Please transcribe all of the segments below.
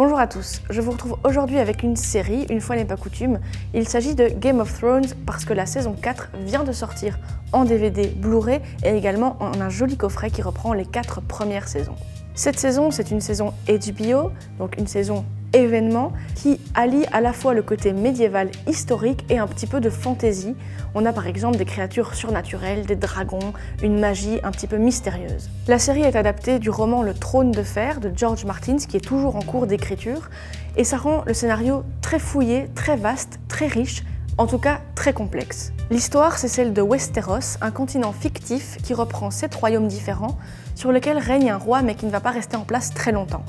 Bonjour à tous, je vous retrouve aujourd'hui avec une série, une fois n'est pas coutume. Il s'agit de Game of Thrones parce que la saison 4 vient de sortir en DVD Blu-ray et également en un joli coffret qui reprend les 4 premières saisons. Cette saison, c'est une saison HBO, donc une saison événement qui allie à la fois le côté médiéval historique et un petit peu de fantasy. On a par exemple des créatures surnaturelles, des dragons, une magie un petit peu mystérieuse. La série est adaptée du roman Le Trône de Fer de George Martin, qui est toujours en cours d'écriture, et ça rend le scénario très fouillé, très vaste, très riche, en tout cas très complexe. L'histoire, c'est celle de Westeros, un continent fictif qui reprend 7 royaumes différents sur lesquels règne un roi mais qui ne va pas rester en place très longtemps.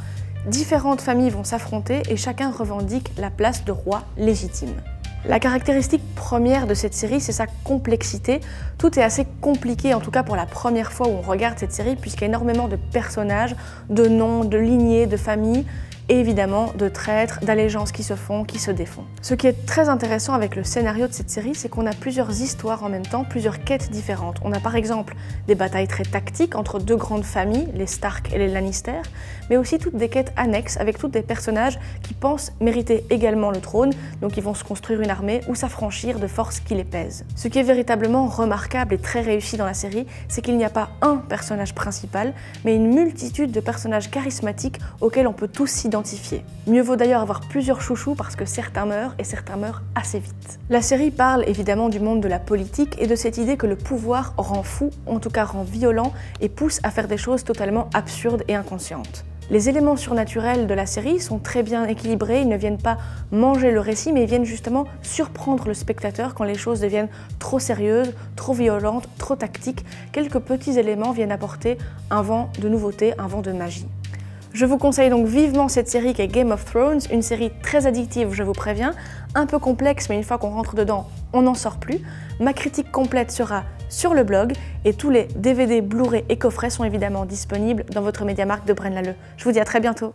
Différentes familles vont s'affronter et chacun revendique la place de roi légitime. La caractéristique première de cette série, c'est sa complexité. Tout est assez compliqué, en tout cas pour la première fois où on regarde cette série, puisqu'il y a énormément de personnages, de noms, de lignées, de familles, et évidemment de traîtres, d'allégeances qui se font, qui se défont. Ce qui est très intéressant avec le scénario de cette série, c'est qu'on a plusieurs histoires en même temps, plusieurs quêtes différentes. On a par exemple des batailles très tactiques entre deux grandes familles, les Stark et les Lannister, mais aussi toutes des quêtes annexes avec tous des personnages qui pensent mériter également le trône, donc ils vont se construire une armée ou s'affranchir de forces qui les pèsent. Ce qui est véritablement remarquable et très réussi dans la série, c'est qu'il n'y a pas un personnage principal, mais une multitude de personnages charismatiques auxquels on peut tous s'identifier. Mieux vaut d'ailleurs avoir plusieurs chouchous parce que certains meurent et certains meurent assez vite. La série parle évidemment du monde de la politique et de cette idée que le pouvoir rend fou, en tout cas rend violent et pousse à faire des choses totalement absurdes et inconscientes. Les éléments surnaturels de la série sont très bien équilibrés, ils ne viennent pas manger le récit, mais ils viennent justement surprendre le spectateur quand les choses deviennent trop sérieuses, trop violentes, trop tactiques. Quelques petits éléments viennent apporter un vent de nouveauté, un vent de magie. Je vous conseille donc vivement cette série qui est Game of Thrones, une série très addictive, je vous préviens, un peu complexe, mais une fois qu'on rentre dedans, on n'en sort plus. Ma critique complète sera sur le blog et tous les DVD, Blu-ray et coffrets sont évidemment disponibles dans votre MediaMarkt de Braine-l'Alleud. Je vous dis à très bientôt.